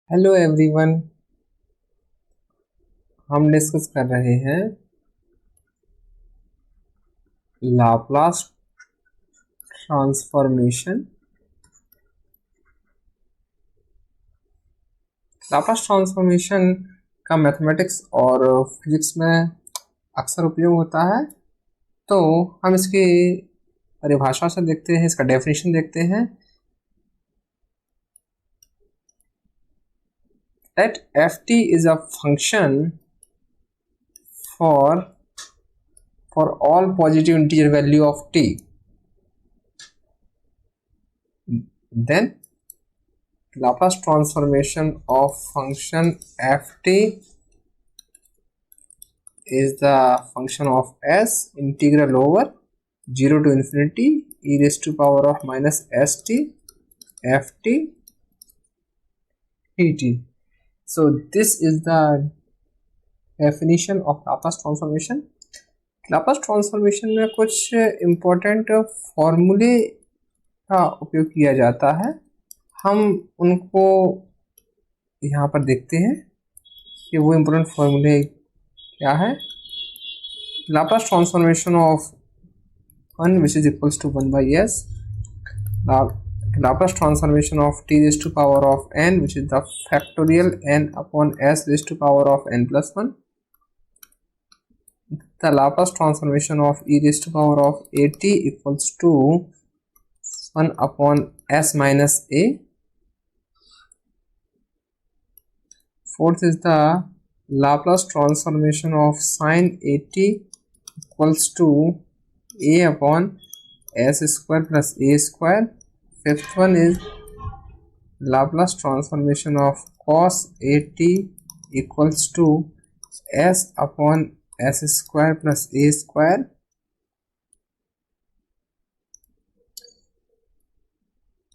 Hello everyone. हम discuss कर रहे हैं लाप्लास ट्रांसफॉर्मेशन। लाप्लास ट्रांसफॉर्मेशन का मैथमेटिक्स और फिजिक्स में अक्सर उपयोग होता है। तो हम इसकी परिभाषा से देखते हैं, इसका डेफिनेशन देखते हैं। Let ft is a function for all positive integer value of t, then Laplace transformation of function ft is the function of s integral over 0 to infinity e raised to power of minus st ft dt. So this is the definition of Laplace transformation. Laplace transformation में कुछ important फॉर्मूले का उपयोग किया जाता है। हम उनको यहाँ पर देखते हैं कि वो इम्पोर्टेंट फॉर्मूले क्या है। Laplace transformation of 1 which is equals to 1 by s, Laplace transformation of t raised to power of n which is the factorial n upon s raised to power of n plus 1, the Laplace transformation of e raised to power of at equals to 1 upon s minus a. Fourth is the Laplace transformation of sin at equals to a upon s square plus a square. Fifth one is Laplace transformation of cos at equals to s upon s square plus a square.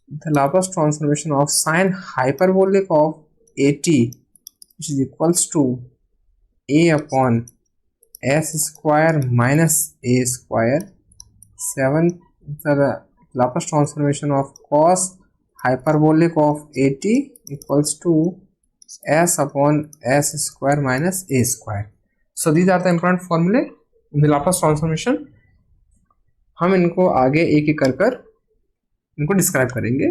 The Laplace transformation of sine hyperbolic of at which is equals to a upon s square minus a square. Seventh, the Laplace transformation of cos hyperbolic of at equals to s upon s square minus a square. So these are the important formulae in the Laplace transformation. हम इनको आगे एक एक कर इनको describe करेंगे,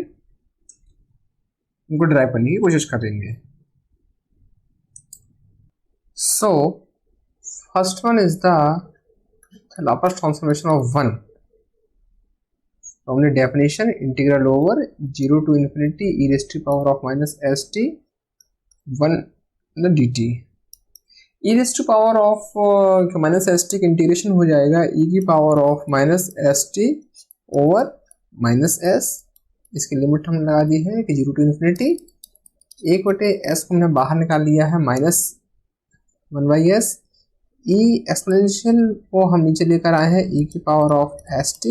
इनको drive करने की कोशिश करेंगे। So first one is the Laplace transformation of 1. हमने definition integral over 0 to infinity e raised to power of minus st 1 the dt. e raised to power of minus st का integration हो जाएगा e की power of minus st over minus s। इसकी limit हमने लगा दी है कि 0 to infinity, 1/s को हमने बाहर निकाल लिया है माइनस 1/s। e एक्सपोनेंशियल को हम नीचे लेकर आए हैं e की पावर ऑफ st,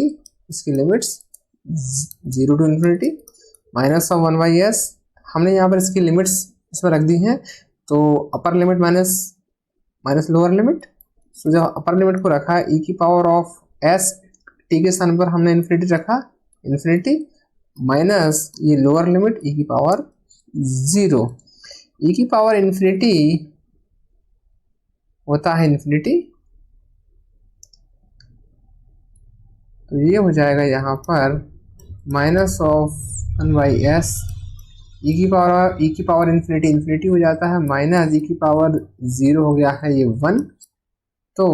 इसकी limits 0 to infinity minus of 1/s। हमने यहाँ पर इसकी लिमिट्स इसमें रख दी हैं, तो upper limit minus lower limit. So जब अपर लिमिट को रखा e की पावर ऑफ s, t के स्थान पर हमने इन्फिनिटी रखा, इन्फिनिटी माइनस ये लोअर लिमिट e की पावर 0। e की पावर इन्फिनिटी होता है इन्फिनिटी, तो ये हो जाएगा यहाँ पर माइनस ऑफ 1/s। e की पावर इन्फिनिटी हो जाता है, माइनस e की पावर 0 हो गया है ये 1। तो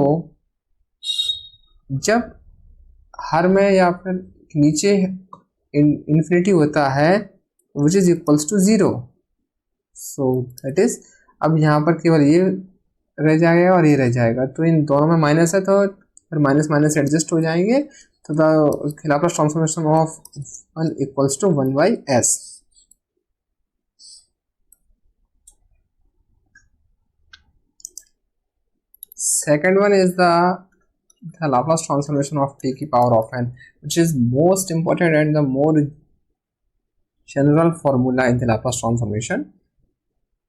जब हर में या फिर नीचे इन्फिनिटी होता है which is equals to 0, so that is अब यहाँ पर केवल ये रह जाएगा और ये रह जाएगा, तो इन दोनों में माइनस है तो फिर माइनस माइनस एडजस्ट हो जाएंगे। तो the Laplace transformation of 1 equals to 1/s। Second one is the Laplace transformation of t की power of n, which is most important and the more general formula in the Laplace transformation.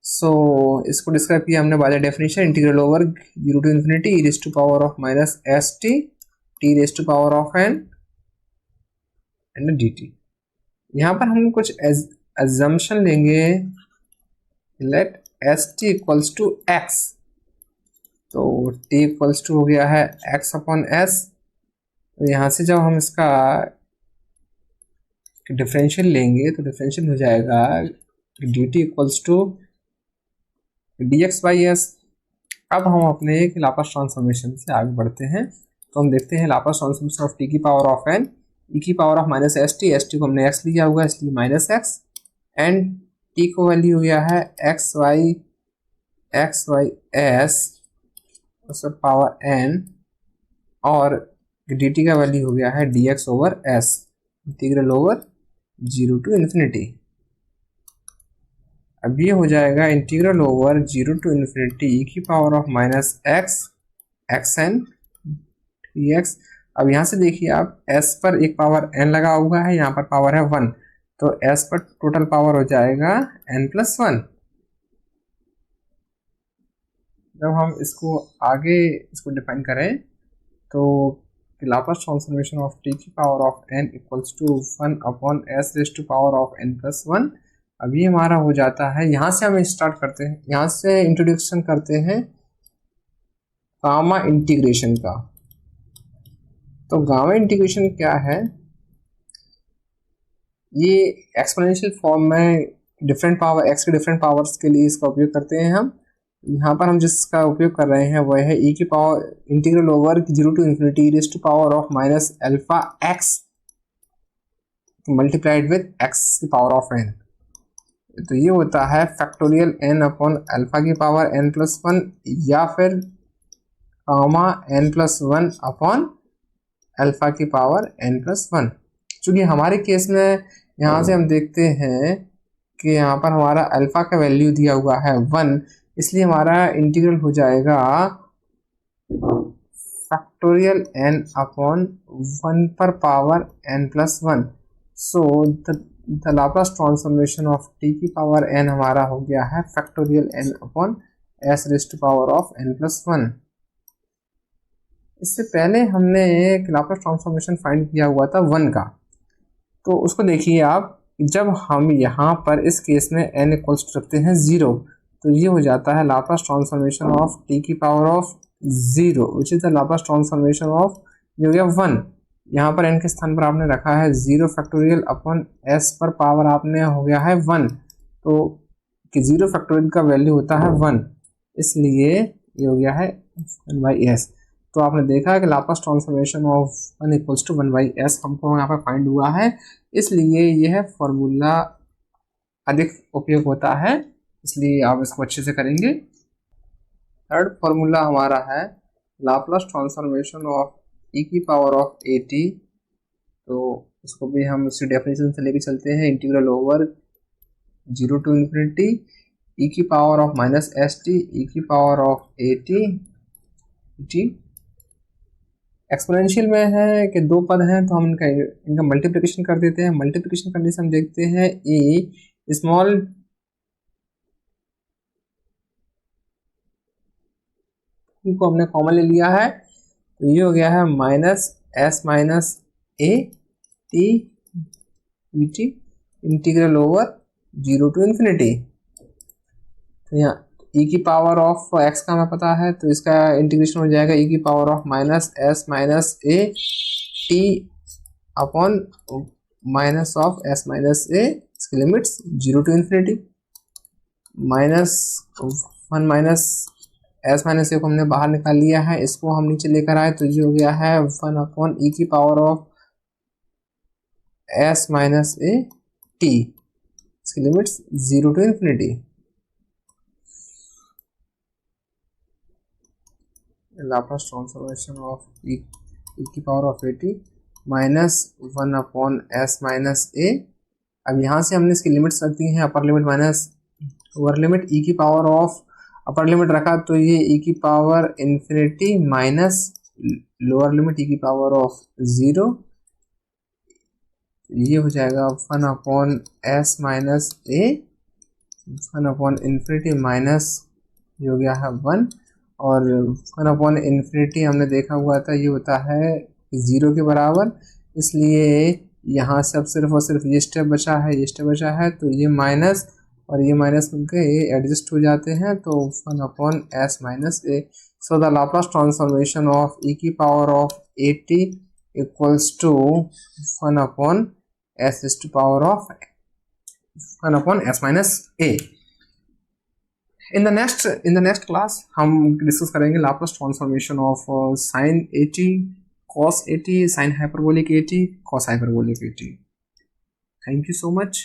So इसको describe किया हमने by the definition integral over 0 to infinity e raised to power of minus st t raised to power of n and dt। यहाँ पर हम कुछ assumption लेंगे let s t equals to x, तो t equals to हो गया है x upon S. तो यहाँ से जब हम इसका डिफरेंशियल लेंगे तो डिफरेंशियल हो जाएगा d t equals to d x by s. अब हम अपने एक लाप्लास ट्रांसफॉर्मेशन से आगे बढ़ते हैं, तो हम देखते हैं लाप्लास ट्रांसफॉर्मेशन ऑफ टी की पावर ऑफ एन ई की power of minus s t को हमने एक्स लिया हुआ है इसलिए माइनस एक्स, एंड टी को वैल्यू हो गया है x by s power n, और डी टी का वैल्यू हो गया है d x over s integral over 0 to infinity. अब ये हो जाएगा integral over 0 to infinity e की power of minus x x n d x. अब यहाँ से देखिए आप s पर एक पावर n लगा हुआ है, यहाँ पर पावर है 1, तो s पर टोटल पावर हो जाएगा n+1। जब हम इसको आगे डिफाइन करें तो लाप्लास ट्रांसफॉर्मेशन ऑफ टी की power of n equals to 1 upon s raise to power of n+1। अब ये हमारा हो जाता है, यहाँ से हम स्टार्ट करते हैं, यहाँ से इंट्रोडक्शन करते हैं गामा इंटीग्रेशन का। तो गामा इंटीग्रेशन क्या है, ये एक्सपोनेंशियल फॉर्म में डिफरेंट पावर एक्स के डिफरेंट पावर्स के लिए इसका उपयोग करते हैं हम। यहाँ पर हम जिसका उपयोग कर रहे हैं वह है ई की power integral over 0 to infinity raise to power of minus alpha x multiplied with x की पावर ऑफ एन। तो ये होता है फैक्टोरियल एन अपॉन अल्फा की पावर n+1 या फिर गामा n+1 अपॉन अल्फा की पावर n+1। चूँकि हमारे केस में यहाँ से हम देखते हैं कि यहाँ पर हमारा अल्फा का वैल्यू दिया हुआ है 1, इसलिए हमारा इंटीग्रल हो जाएगा फैक्टोरियल n अपॉन 1 पर power n+1। So the Laplace transformation of t की पावर n हमारा हो गया है factorial n upon s raise to power of n+1। इससे पहले हमने एक लाप्लास ट्रांसफॉर्मेशन फाइंड किया हुआ था 1 का, तो उसको देखिए आप। जब हम यहाँ पर इस केस में n इक्वल्स टू रखते हैं 0, तो ये हो जाता है लाप्लास ट्रांसफॉर्मेशन ऑफ टी की power of 0 which is the Laplace transformation of, ये हो गया 1। यहाँ पर n के स्थान पर आपने रखा है 0 फैक्टोरियल अपॉन s पर पावर आपने हो गया है 1, तो कि 0 फैक्टोरियल का वैल्यू होता है 1, इसलिए ये हो गया है 1/s। तो आपने देखा कि Laplace transformation of 1 equals to 1/s हमको यहाँ पर फाइंड हुआ है, इसलिए यह फॉर्मूला अधिक उपयोग होता है, इसलिए आप इसको अच्छे से करेंगे। थर्ड फॉर्मूला हमारा है लाप्लास ट्रांसफॉर्मेशन ऑफ ई की पावर ऑफ at, तो इसको भी हम उसी डेफिनेशन से लेके चलते हैं, integral over 0 to infinity e की power of minus s T E की पावर ऑफ at। एक्सपोनेंशियल में है कि दो पद हैं तो हम इनका मल्टीप्लिकेशन कर देते हैं। मल्टीप्लिकेशन करने से हम देखते हैं ए स्मॉल को हमने कॉमन ले लिया है, तो ये हो गया है minus s minus a t t integral over 0 to infinity. तो यहाँ ई की पावर ऑफ एक्स का हमें पता है, तो इसका इंटीग्रेशन हो जाएगा ई की power of minus s minus a t upon minus of s minus a, इसकी limits 0 to infinity, minus 1 minus s minus a को हमने बाहर निकाल लिया है, इसको हम नीचे लेकर आए तो ये हो गया है 1 अपॉन ई की power of s minus a t, इसकी limits 0 to infinity. Laplace transformation of e की power of at minus 1 upon s minus a. अब यहाँ से हमने इसकी लिमिट्स रख दी हैं, upper limit minus lower limit, e की पावर ऑफ अपर लिमिट रखा तो ये ई की power infinity minus lower limit e की पावर ऑफ 0, ये हो जाएगा 1 upon s minus a 1 upon infinity minus ये हो गया है 1, और 1 अपॉन इन्फिनिटी हमने देखा हुआ था ये होता है 0 के बराबर, इसलिए यहाँ से अब सिर्फ और सिर्फ ये स्टेप बचा है, ये स्टेप बचा है, तो ये माइनस और ये माइनस मिलकर ये एडजस्ट हो जाते हैं, तो 1 upon s minus a. So the Laplace transformation of e की power of at equals to 1 upon s is to power of 1 upon s minus a. In the next class हम discuss करेंगे Laplace transformation of sine at, cos at, sine hyperbolic at, cos hyperbolic at। Thank you so much.